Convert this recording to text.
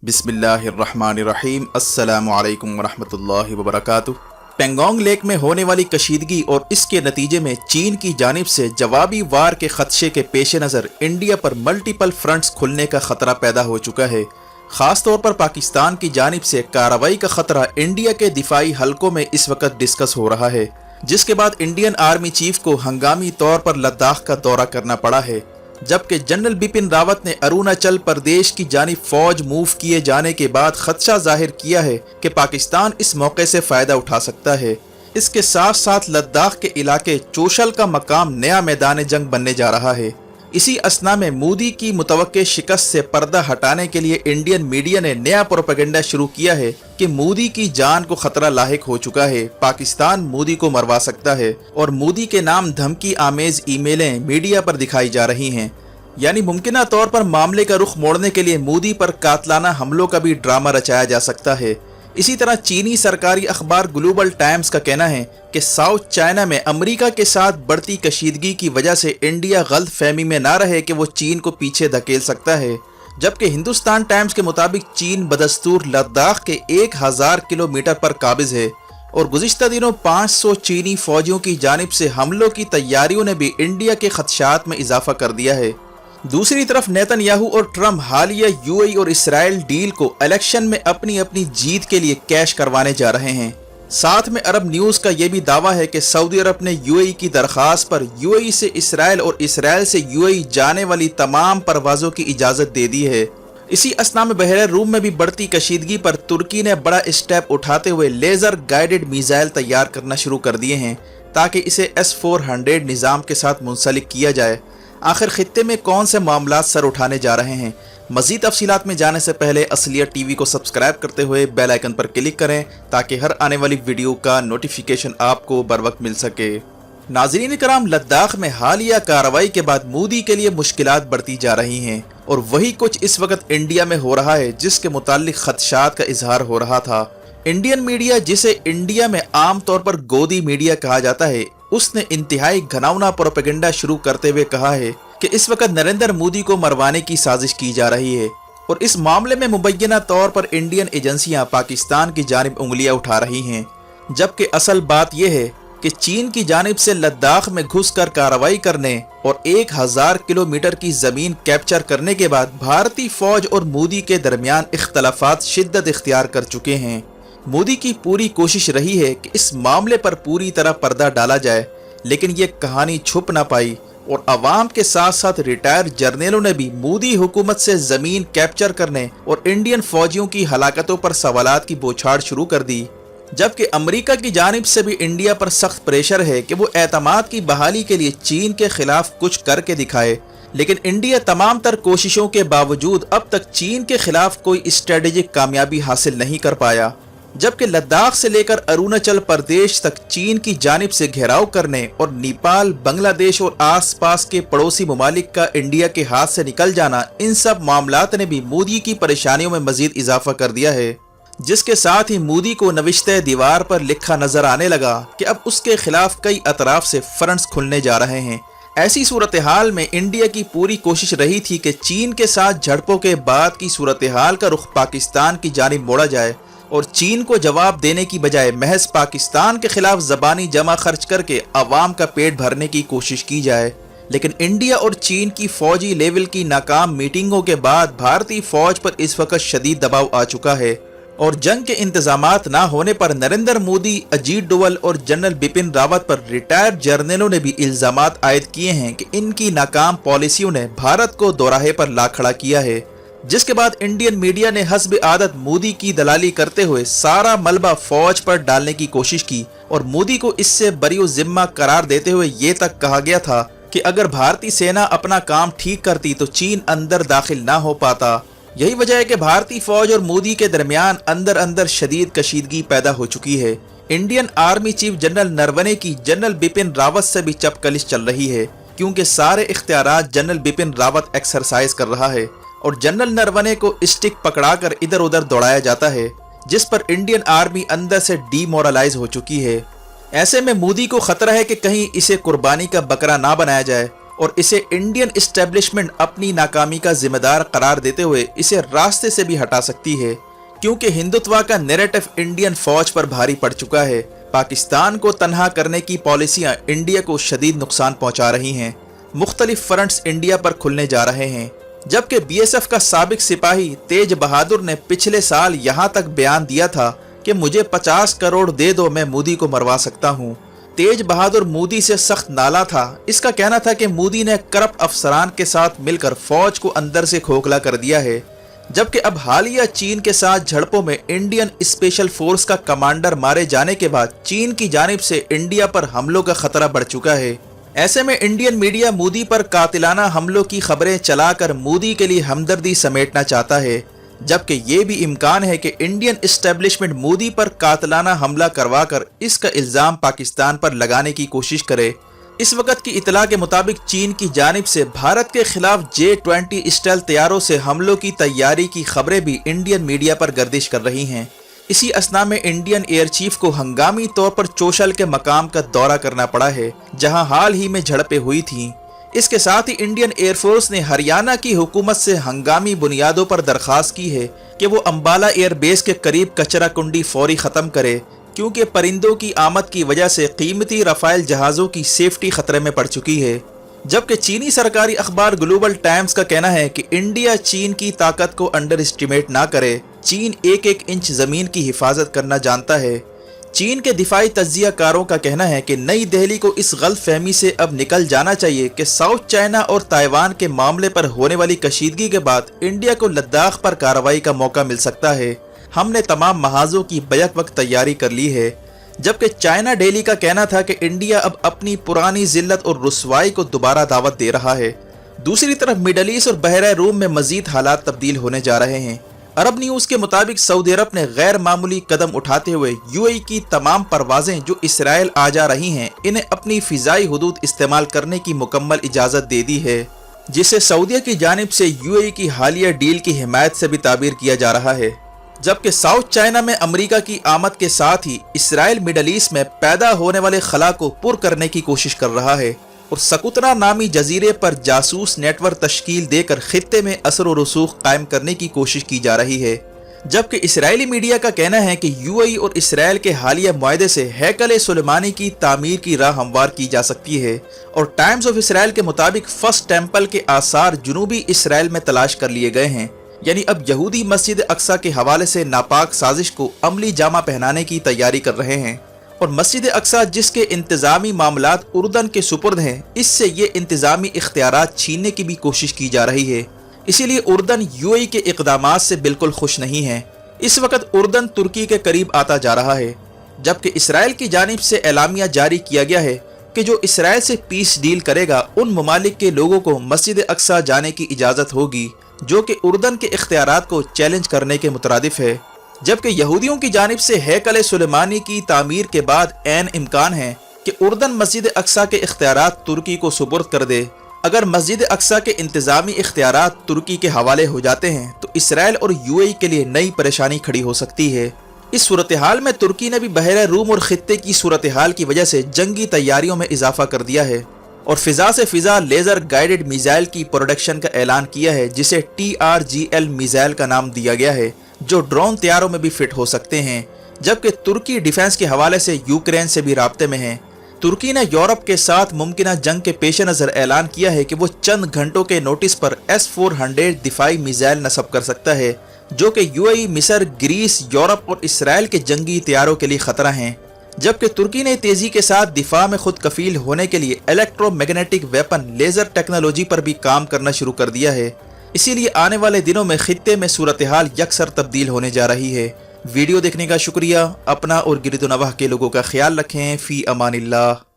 बिस्मिल्लाहिर्रहमानिर्रहीम। अस्सलामु अलैकुम वरहमतुल्लाहि वबरकातुह। पेंगोंग लेक में होने वाली कशीदगी और इसके नतीजे में चीन की जानिब से जवाबी वार के खदशे के पेश नज़र इंडिया पर मल्टीपल फ्रंट्स खुलने का खतरा पैदा हो चुका है। खास तौर पर पाकिस्तान की जानिब से कार्रवाई का खतरा इंडिया के दिफाई हलकों में इस वक्त डिस्कस हो रहा है, जिसके बाद इंडियन आर्मी चीफ को हंगामी तौर पर लद्दाख का दौरा करना पड़ा है। जबकि जनरल बिपिन रावत ने अरुणाचल प्रदेश की जानिब फौज मूव किए जाने के बाद खदशा जाहिर किया है कि पाकिस्तान इस मौके से फायदा उठा सकता है। इसके साथ साथ लद्दाख के इलाके चोशल का मकाम नया मैदान जंग बनने जा रहा है। इसी असना में मोदी की मुतवक्के शिकस्त से पर्दा हटाने के लिए इंडियन मीडिया ने नया प्रोपेगेंडा शुरू किया है कि मोदी की जान को खतरा लाहिक हो चुका है, पाकिस्तान मोदी को मरवा सकता है, और मोदी के नाम धमकी आमेज ईमेलें मीडिया पर दिखाई जा रही हैं। यानी मुमकिना तौर पर मामले का रुख मोड़ने के लिए मोदी पर कातलाना हमलों का भी ड्रामा रचाया जा सकता है। इसी तरह चीनी सरकारी अखबार ग्लोबल टाइम्स का कहना है कि साउथ चाइना में अमेरिका के साथ बढ़ती कशीदगी की वजह से इंडिया गलत फहमी में ना रहे कि वो चीन को पीछे धकेल सकता है। जबकि हिंदुस्तान टाइम्स के मुताबिक चीन बदस्तूर लद्दाख के 1000 किलोमीटर पर काबिज है और गुज़िश्ता दिनों 500 चीनी फौजियों की जानिब से हमलों की तैयारियों ने भी इंडिया के खदशात में इजाफा कर दिया है। दूसरी तरफ नेतन्याहू और ट्रम्प हालिया यूएई और इसराइल डील को इलेक्शन में अपनी अपनी जीत के लिए कैश करवाने जा रहे हैं। साथ में अरब न्यूज़ का यह भी दावा है कि सऊदी अरब ने यूएई की दरख्वास्त पर यूएई से इसराइल और इसराइल से यूएई जाने वाली तमाम परवाज़ों की इजाज़त दे दी है। इसी असना में बहरे रूम में भी बढ़ती कशीदगी पर तुर्की ने बड़ा स्टेप उठाते हुए लेज़र गाइडेड मिसाइल तैयार करना शुरू कर दिए हैं ताकि इसे S-400 निज़ाम के साथ मुंसलिक किया जाए। आखिर खित्ते में कौन से मामलात सर उठाने जा रहे हैं? मज़ीद तफसीलात में जाने से पहले असलियत टीवी को सब्सक्राइब करते हुए बेल आइकन पर क्लिक करें ताकि हर आने वाली वीडियो का नोटिफिकेशन आपको बर वक्त मिल सके। नाज़रीन कराम, लद्दाख में हालिया कार्रवाई के बाद मोदी के लिए मुश्किलात बढ़ती जा रही हैं और वही कुछ इस वक्त इंडिया में हो रहा है जिसके मुताल्लिक खदशात का इजहार हो रहा था। इंडियन मीडिया, जिसे इंडिया में आम तौर पर गोदी मीडिया कहा जाता है, उसने इंतहाई घनावना प्रोपेगेंडा शुरू करते हुए कहा है कि इस वक्त नरेंद्र मोदी को मरवाने की साजिश की जा रही है और इस मामले में मुबैना तौर पर इंडियन एजेंसियां पाकिस्तान की जानिब उंगलियां उठा रही हैं। जबकि असल बात यह है कि चीन की जानिब से लद्दाख में घुसकर कार्रवाई करने और 1000 किलोमीटर की जमीन कैप्चर करने के बाद भारतीय फौज और मोदी के दरमियान इख्तलाफात शिद्दत इख्तियार कर चुके हैं। मोदी की पूरी कोशिश रही है कि इस मामले पर पूरी तरह पर्दा डाला जाए, लेकिन ये कहानी छुप ना पाई और अवाम के साथ साथ रिटायर्ड जर्नलों ने भी मोदी हुकूमत से जमीन कैप्चर करने और इंडियन फौजियों की हलाकतों पर सवालात की बौछार शुरू कर दी। जबकि अमेरिका की जानिब से भी इंडिया पर सख्त प्रेशर है कि वो एतमाद की बहाली के लिए चीन के खिलाफ कुछ करके दिखाए, लेकिन इंडिया तमाम तर कोशिशों के बावजूद अब तक चीन के खिलाफ कोई स्ट्रेटेजिक कामयाबी हासिल नहीं कर पाया। जबकि लद्दाख से लेकर अरुणाचल प्रदेश तक चीन की जानिब से घेराव करने और नेपाल, बांग्लादेश और आसपास के पड़ोसी ममालिक का इंडिया के हाथ से निकल जाना, इन सब मामलात ने भी मोदी की परेशानियों में मजीद इजाफा कर दिया है, जिसके साथ ही मोदी को नविश्ते दीवार पर लिखा नजर आने लगा कि अब उसके खिलाफ कई अतराफ से फ्रंट्स खुलने जा रहे हैं। ऐसी सूरत हाल में इंडिया की पूरी कोशिश रही थी कि चीन के साथ झड़पों के बाद की सूरत हाल का रुख पाकिस्तान की जानिब मोड़ा जाए और चीन को जवाब देने की बजाय महज पाकिस्तान के खिलाफ ज़बानी जमा खर्च करके अवाम का पेट भरने की कोशिश की जाए। लेकिन इंडिया और चीन की फौजी लेवल की नाकाम मीटिंगों के बाद भारतीय फौज पर इस वक्त शदीद दबाव आ चुका है और जंग के इंतजामात ना होने पर नरेंद्र मोदी, अजीत डोवल और जनरल बिपिन रावत पर रिटायर्ड जर्नलों ने भी इल्जामात आयद किए हैं कि इनकी नाकाम पॉलिसियों ने भारत को दोराहे पर ला खड़ा किया है। जिसके बाद इंडियन मीडिया ने हस्ब आदत मोदी की दलाली करते हुए सारा मलबा फौज पर डालने की कोशिश की और मोदी को इससे बरी जिम्मा करार देते हुए ये तक कहा गया था कि अगर भारतीय सेना अपना काम ठीक करती तो चीन अंदर दाखिल ना हो पाता। यही वजह है कि भारतीय फौज और मोदी के दरमियान अंदर अंदर शदीद कशीदगी पैदा हो चुकी है। Indian army chief general Naravane की जनरल बिपिन रावत से भी चपकलिश चल रही है, क्योंकि सारे इख्तियारात जनरल बिपिन रावत एक्सरसाइज कर रहा है और जनरल नरवणे को स्टिक पकड़ाकर इधर उधर दौड़ाया जाता है, जिस पर इंडियन आर्मी अंदर से डीमोरलाइज हो चुकी है। ऐसे में मोदी को खतरा है कि कहीं इसे कुर्बानी का बकरा ना बनाया जाए और इसे इंडियन इस्टेब्लिशमेंट अपनी नाकामी का जिम्मेदार करार देते हुए इसे रास्ते से भी हटा सकती है, क्योंकि हिंदुत्व का नैरेटिव इंडियन फौज पर भारी पड़ चुका है। पाकिस्तान को तन्हा करने की पॉलिसियां इंडिया को शदीद नुकसान पहुंचा रही हैं। मुख्तलिफ फ्रंट्स इंडिया पर खुलने जा रहे हैं, जबकि बीएसएफ का साबिक सिपाही तेज बहादुर ने पिछले साल यहां तक बयान दिया था कि मुझे 50 करोड़ दे दो, मैं मोदी को मरवा सकता हूं। तेज बहादुर मोदी से सख्त नाला था। इसका कहना था कि मोदी ने करप्ट अफसरान के साथ मिलकर फौज को अंदर से खोखला कर दिया है, जबकि अब हालिया चीन के साथ झड़पों में इंडियन स्पेशल फोर्स का कमांडर मारे जाने के बाद चीन की जानिब से इंडिया पर हमलों का खतरा बढ़ चुका है। ऐसे में इंडियन मीडिया मोदी पर कातिलाना हमलों की खबरें चलाकर मोदी के लिए हमदर्दी समेटना चाहता है, जबकि ये भी इम्कान है कि इंडियन इस्टेब्लिशमेंट मोदी पर कातिलाना हमला करवाकर इसका इल्ज़ाम पाकिस्तान पर लगाने की कोशिश करे। इस वक्त की इतला के मुताबिक चीन की जानिब से भारत के खिलाफ J-20 स्टाइल तैयारों से हमलों की तैयारी की खबरें भी इंडियन मीडिया पर गर्दिश कर रही हैं। इसी असना में इंडियन एयर चीफ को हंगामी तौर पर चोशल के मकाम का दौरा करना पड़ा है, जहां हाल ही में झड़पें हुई थीं। इसके साथ ही इंडियन एयरफोर्स ने हरियाणा की हुकूमत से हंगामी बुनियादों पर दरख्वास्त की है कि वो अंबाला एयरबेस के करीब कचरा कुंडी फौरी ख़त्म करे, क्योंकि परिंदों की आमद की वजह से कीमती रफ़ाइल जहाज़ों की सेफ्टी खतरे में पड़ चुकी है। जबकि चीनी सरकारी अखबार ग्लोबल टाइम्स का कहना है कि इंडिया चीन की ताकत को अंडर एस्टिमेट ना करे। चीन एक एक इंच ज़मीन की हिफाजत करना जानता है। चीन के दिफाई तज्जियाकारों का कहना है कि नई दिल्ली को इस गलत फहमी से अब निकल जाना चाहिए कि साउथ चाइना और ताइवान के मामले पर होने वाली कशीदगी के बाद इंडिया को लद्दाख पर कार्रवाई का मौका मिल सकता है। हमने तमाम महाजों की बैक वक्त तैयारी कर ली है। जबकि चाइना डेली का कहना था कि इंडिया अब अपनी पुरानी जिल्लत और रुसवाई को दोबारा दावत दे रहा है। दूसरी तरफ मिडल ईस्ट और बहरा रूम में मजीद हालात तब्दील होने जा रहे हैं। अरब न्यूज़ के मुताबिक सऊदी अरब ने गैर मामूली कदम उठाते हुए यूएई की तमाम परवाजें जो इसराइल आ जा रही हैं, इन्हें अपनी फ़िज़ाई हुदूद इस्तेमाल करने की मुकम्मल इजाज़त दे दी है, जिसे सऊदीया की जानिब से यूएई की हालिया डील की हिमायत से भी ताबीर किया जा रहा है। जबकि साउथ चाइना में अमेरिका की आमद के साथ ही इसराइल मिडल ईस्ट में पैदा होने वाले खला को पुर करने की कोशिश कर रहा है और सकूतरा नामी जजीरे पर जासूस नेटवर्क तश्कील देकर खित्ते में असर और रसूख कायम करने की कोशिश की जा रही है। जबकि इसराइली मीडिया का कहना है कि यूएई और इसराइल के हालिया मुआहदे से हैकल सुलेमानी की तामीर की राह हमवार की जा सकती है और टाइम्स ऑफ इसराइल के मुताबिक फर्स्ट टेम्पल के आसार जुनूबी इसराइल में तलाश कर लिए गए हैं। यानी अब यहूदी मस्जिद अक्सा के हवाले से नापाक साजिश को अमली जामा पहनाने की तैयारी कर रहे हैं और मस्जिद अक्सा जिसके इंतजामी मामलात उर्दन के सुपुर्द हैं, इससे ये इंतजामी इख्तियारात छीनने की भी कोशिश की जा रही है। इसीलिए उर्दन यूएई के इक़दामात से बिल्कुल खुश नहीं है। इस वक्त उर्दन तुर्की के करीब आता जा रहा है, जबकि इसराइल की जानिब से एलामिया जारी किया गया है कि जो इसराइल से पीस डील करेगा उन ममालिक के लोगों को मस्जिद अक्सा जाने की इजाज़त होगी, जो कि उर्दन के इख्तियारात को चैलेंज करने के मुतरादिफ है। जबकि यहूदियों की जानिब से हैकल सुलेमानी की तामीर के बाद ऐन इम्कान है कि उर्दन मस्जिद अक्सा के इख्तियारात तुर्की को सुपुर्द कर दे। अगर मस्जिद अक्सा के इंतजामी इख्तियारात तुर्की के हवाले हो जाते हैं तो इसराइल और यूएई के लिए नई परेशानी खड़ी हो सकती है। इस सूरत हाल में तुर्की ने भी बहरा रूम और खित्ते की सूरत हाल की वजह से जंगी तैयारियों में इजाफा कर दिया है और फिजा से फिजा लेजर गाइडेड मिसाइल की प्रोडक्शन का ऐलान किया है, जिसे TRGL मिसाइल का नाम दिया गया है, जो ड्रोन तैयारों में भी फिट हो सकते हैं। जबकि तुर्की डिफेंस के हवाले से यूक्रेन से भी राब्ते में है। तुर्की ने यूरोप के साथ मुमकिन जंग के पेश नज़र ऐलान किया है कि वो चंद घंटों के नोटिस पर S-400 दिफाई मिसाइल नस्ब कर सकता है, जो कि यूएई, मिस्र, ग्रीस, यूरोप और इसराइल के जंगी तैयारों के लिए खतरा हैं। जबकि तुर्की ने तेजी के साथ दिफा में खुद कफील होने के लिए इलेक्ट्रोमैग्नेटिक वेपन लेजर टेक्नोलॉजी पर भी काम करना शुरू कर दिया है। इसीलिए आने वाले दिनों में खित्ते में सूरत हाल यकसर तब्दील होने जा रही है। वीडियो देखने का शुक्रिया। अपना और गिरदो नवाह के लोगों का ख्याल रखें। फी अमानिल्लाह।